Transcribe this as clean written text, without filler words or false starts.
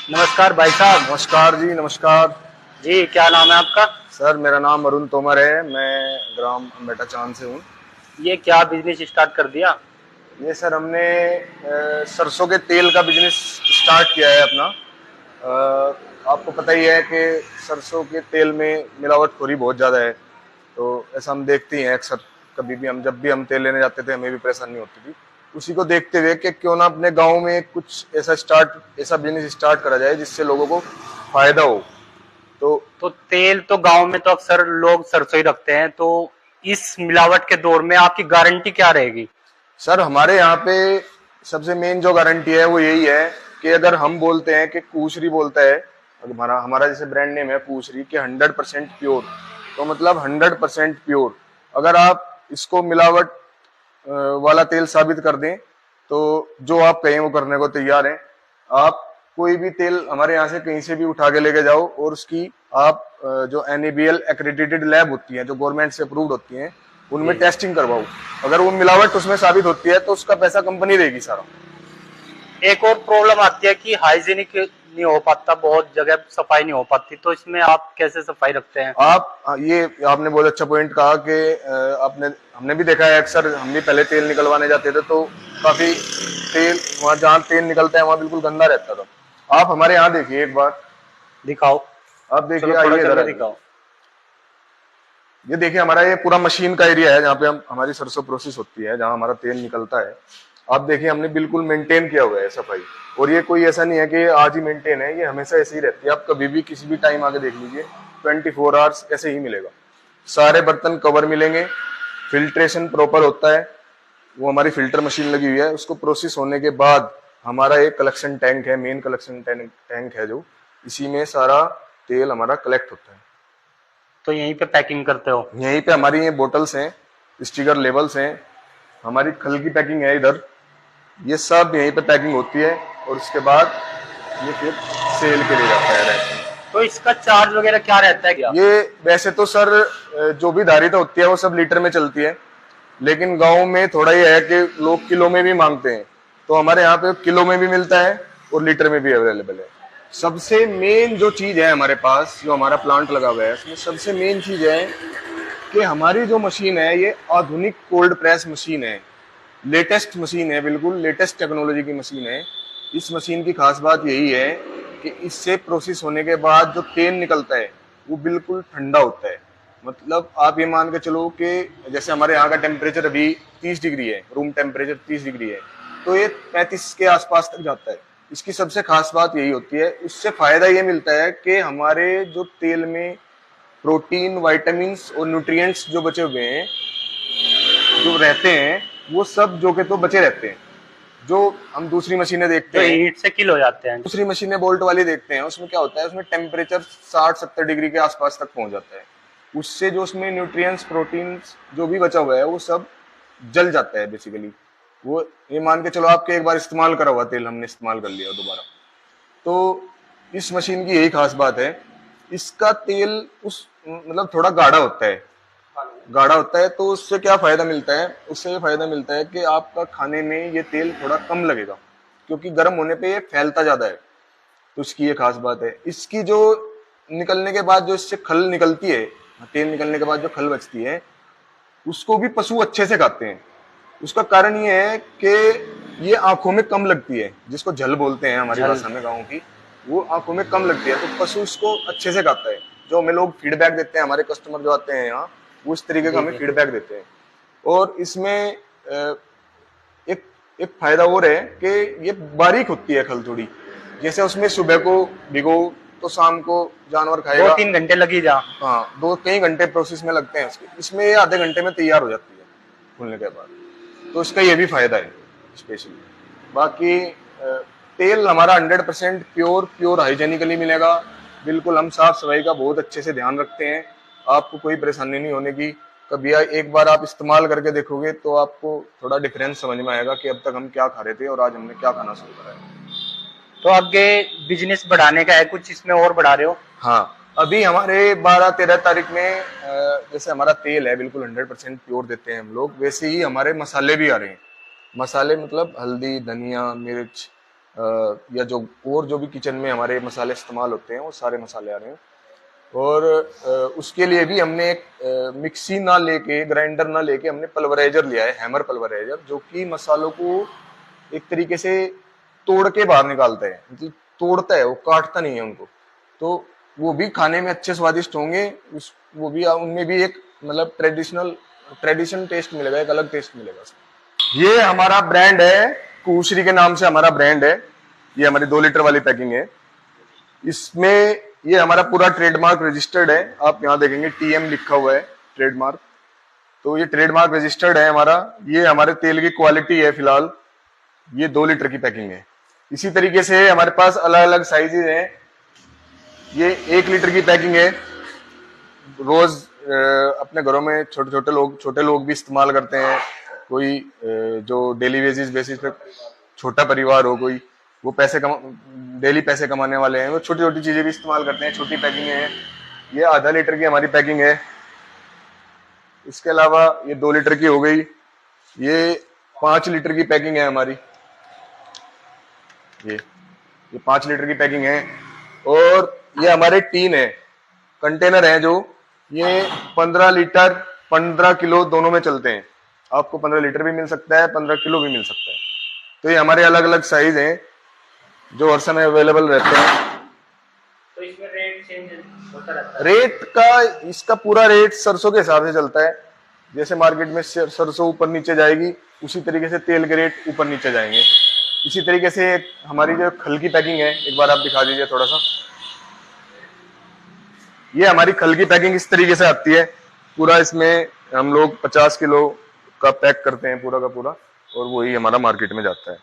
नमस्कार भाई साहब। नमस्कार जी, नमस्कार। जी, क्या नाम है आपका? सर मेरा नाम अरुण तोमर है, मैं ग्राम अम्बेटा चांद से हूँ। ये क्या बिजनेस स्टार्ट कर दिया? ये सर हमने सरसों के तेल का बिजनेस स्टार्ट किया है अपना। आपको पता ही है कि सरसों के तेल में मिलावटखोरी बहुत ज़्यादा है, तो ऐसा हम देखते ही हैं अक्सर। कभी भी हम जब भी हम तेल लेने जाते थे हमें भी परेशानी होती थी। उसी को देखते हुए कि क्यों ना अपने गांव में कुछ ऐसा बिजनेस स्टार्ट करा जाए जिससे लोगों को फायदा हो। तो तो तेल तो गांव में तो अक्सर लोग सरसों ही रखते हैं, तो इस मिलावट के दौर में आपकी गारंटी क्या रहेगी? सर हमारे यहाँ पे सबसे मेन जो गारंटी है वो यही है कि अगर हम बोलते हैं कि कुशरी बोलता है, हमारा हमारा जैसे ब्रांड नेम है कुशरी के 100% प्योर, तो मतलब 100% प्योर। अगर आप इसको मिलावट वाला तेल साबित कर दें तो जो आप कहें वो करने को तैयार हैं। आप कोई भी तेल हमारे यहाँ से कहीं से भी उठा के लेके जाओ और उसकी आप जो NABL एक्रेडिटेड लैब होती है, जो गवर्नमेंट से अप्रूव्ड होती हैं, उनमें जी। टेस्टिंग करवाओ। अगर वो मिलावट उसमें साबित होती है तो उसका पैसा कंपनी देगी सारा। एक और प्रॉब्लम आती है कि हाइजीनिक नहीं हो पाता, बहुत जगह सफाई नहीं हो पाती, तो इसमें आप कैसे सफाई रखते हैं? ये आपने बहुत अच्छा पॉइंट कहा कि आपने हमने भी देखा है अक्सर। हम भी पहले तेल निकलवाने जाते थे तो काफी तेल वहां जहाँ तेल निकलता है वहां बिल्कुल गंदा रहता था। आप हमारे यहाँ देखिए एक बार। दिखाओ। आप देखिए, चलो थोड़ा आइए चल इधर के आइए। दिखाओ। ये देखिए हमारा ये पूरा मशीन का एरिया है जहाँ पे हम हमारी सरसों प्रोसेस होती है, जहाँ हमारा तेल निकलता है। आप देखिए हमने बिल्कुल मेंटेन किया हुआ है सफाई। और ये कोई ऐसा नहीं है कि आज ही मेंटेन है, ये हमेशा ऐसे ही रहती है। आप कभी भी किसी भी टाइम आके देख लीजिए, 24 आवर्स ऐसे ही मिलेगा। सारे बर्तन कवर मिलेंगे, फिल्ट्रेशन प्रॉपर होता है। वो हमारी फिल्टर मशीन लगी हुई है, उसको प्रोसेस होने के बाद हमारा एक कलेक्शन टैंक है, मेन कलेक्शन टैंक है, जो इसी में सारा तेल हमारा कलेक्ट होता है। तो यहीं पे पैकिंग करते हो? यहीं पे हमारी ये बोटल्स हैं, स्टिकर लेबल्स हैं, हमारी खल की पैकिंग है इधर। ये सब यहीं पे पैकिंग होती है और उसके बाद ये फिर सेल के लिए जाता है रैक में। तो इसका चार्ज वगैरह क्या रहता है क्या? ये वैसे तो सर जो भी धारिता होती है वो सब लीटर में चलती है, लेकिन गांव में थोड़ा ये है कि लोग किलो में भी मांगते हैं, तो हमारे यहाँ पे किलो में भी मिलता है और लीटर में भी अवेलेबल है। सबसे मेन जो चीज है हमारे पास, जो हमारा प्लांट लगा हुआ है, उसमें सबसे मेन चीज है कि हमारी जो मशीन है ये आधुनिक कोल्ड प्रेस मशीन है। लेटेस्ट मशीन है, बिल्कुल लेटेस्ट टेक्नोलॉजी की मशीन है। इस मशीन की खास बात यही है कि इससे प्रोसेस होने के बाद जो तेल निकलता है वो बिल्कुल ठंडा होता है। मतलब आप ये मान के चलो कि जैसे हमारे यहाँ का टेम्परेचर अभी 30 डिग्री है, रूम टेम्परेचर 30 डिग्री है, तो ये 35 के आसपास तक जाता है। इसकी सबसे खास बात यही होती है। इससे फायदा ये मिलता है कि हमारे जो तेल में प्रोटीन, विटामिन और न्यूट्रिएंट्स जो बचे हुए हैं, जो रहते हैं, वो सब जो के तो बचे रहते हैं। जो हम दूसरी मशीनें देखते जो हैं, हीट से किल हो जाते हैं? दूसरी मशीनें बोल्ट वाली देखते हैं, उसमें क्या होता है, उसमें टेम्परेचर 60-70 डिग्री के आसपास तक पहुंच जाता है। उससे जो उसमें न्यूट्रिएंट्स, प्रोटीन्स जो भी बचा हुआ है वो सब जल जाता है बेसिकली। वो ये मान के चलो आपके एक बार इस्तेमाल करा हुआ तेल हमने इस्तेमाल कर लिया दोबारा। तो इस मशीन की यही खास बात है। इसका तेल उस मतलब थोड़ा गाढ़ा होता है, गाढ़ा होता है, तो उससे क्या फायदा मिलता है, उससे ये फायदा मिलता है कि आपका खाने में ये तेल थोड़ा कम लगेगा, क्योंकि गर्म होने पे ये फैलता ज्यादा है। तो उसकी ये खास बात है। इसकी जो निकलने के बाद जो इससे खल निकलती है, तेल निकलने के बाद जो खल बचती है, उसको भी पशु अच्छे से खाते हैं। उसका कारण ये है कि ये आंखों में कम लगती है, जिसको झल बोलते हैं हमारी झल। भाषा में गाँव की। वो आंखों में कम लगती है, तो पशु इसको अच्छे से खाता है। जो हमें लोग फीडबैक देते हैं, हमारे कस्टमर जो आते हैं यहाँ, वो इस तरीके का जी हमें जी। फीडबैक देते हैं। और इसमें एक एक फायदा और है कि ये बारीक होती है खल थोड़ी। जैसे उसमें सुबह को भिगो तो शाम को जानवर दो खाएगा। तीन घंटे लगी जा। हाँ, दो कई घंटे प्रोसेस में लगते हैं उसके, इसमें ये आधे घंटे में तैयार हो जाती है फूलने के बाद। तो इसका ये भी फायदा है स्पेशली। बाकी तेल हमारा 100% प्योर प्योर हाइजेनिकली मिलेगा। बिल्कुल हम साफ सफाई का बहुत अच्छे से ध्यान रखते हैं। आपको कोई परेशानी नहीं होने की। कभी एक बार आप इस्तेमाल करके देखोगे तो आपको थोड़ा डिफरेंस समझ में आएगा कि अब तक हम क्या खा रहे थे और आज हमने क्या खाना शुरू करा है। तो आगे बिजनेस बढ़ाने का है कुछ, इसमें और बढ़ा रहे हो? हाँ, अभी हमारे 12-13 तारीख में जैसे हमारा तेल है बिल्कुल 100% प्योर देते हैं हम लोग, वैसे ही हमारे मसाले भी आ रहे हैं। मसाले मतलब हल्दी, धनिया, मिर्च, या जो और जो भी किचन में हमारे मसाले इस्तेमाल होते हैं वो सारे मसाले आ रहे हैं। और उसके लिए भी हमने एक मिक्सी ना लेके, ग्राइंडर ना लेके, हमने पल्वराइजर लिया है, हैमर पल्वराइजर, जो कि मसालों को एक तरीके से तोड़ के बाहर निकालता है, मतलब तोड़ता है, वो काटता नहीं है उनको। तो वो भी खाने में अच्छे स्वादिष्ट होंगे। वो भी उनमें भी एक मतलब ट्रेडिशन टेस्ट मिलेगा, एक अलग टेस्ट मिलेगा। ये हमारा ब्रांड है, कुशरी के नाम से हमारा ब्रांड है। ये हमारी 2 लीटर वाली पैकिंग है। इसमें ये हमारा पूरा ट्रेडमार्क रजिस्टर्ड है। आप यहाँ देखेंगे TM लिखा हुआ है, ट्रेडमार्क। तो ये ट्रेडमार्क रजिस्टर्ड है हमारा। ये हमारे तेल की क्वालिटी है। फिलहाल ये 2 लीटर की पैकिंग है। इसी तरीके से हमारे पास अलग अलग साइजेज हैं। ये 1 लीटर की पैकिंग है। रोज अपने घरों में छोटे लोग भी इस्तेमाल करते हैं। कोई जो डेली बेसिस पे छोटा परिवार हो, कोई वो डेली पैसे कमाने वाले हैं, वो छोटी छोटी चीजें भी इस्तेमाल करते हैं। छोटी पैकिंग है। ये आधा लीटर की हमारी पैकिंग है। इसके अलावा ये 2 लीटर की हो गई। ये 5 लीटर की पैकिंग है हमारी। ये 5 लीटर की पैकिंग है। और ये हमारे टीन है, कंटेनर है, जो ये 15 लीटर 15 किलो दोनों में चलते हैं। आपको 15 लीटर भी मिल सकता है, 15 किलो भी मिल सकता है। तो ये हमारे अलग अलग साइज हैं जो हर समय अवेलेबल रहते हैं। तो इसमें रेट चेंज होता रहता है? रेट का, इसका पूरा रेट सरसों के हिसाब से चलता है। जैसे मार्केट में सरसों ऊपर नीचे जाएगी, उसी तरीके से तेल के रेट ऊपर नीचे जाएंगे। इसी तरीके से हमारी जो खल की पैकिंग है, एक बार आप दिखा दीजिए थोड़ा सा। ये हमारी खल की पैकिंग इस तरीके से आती है। पूरा इसमें हम लोग 50 किलो का पैक करते हैं, पूरा का पूरा, और वही हमारा मार्केट में जाता है।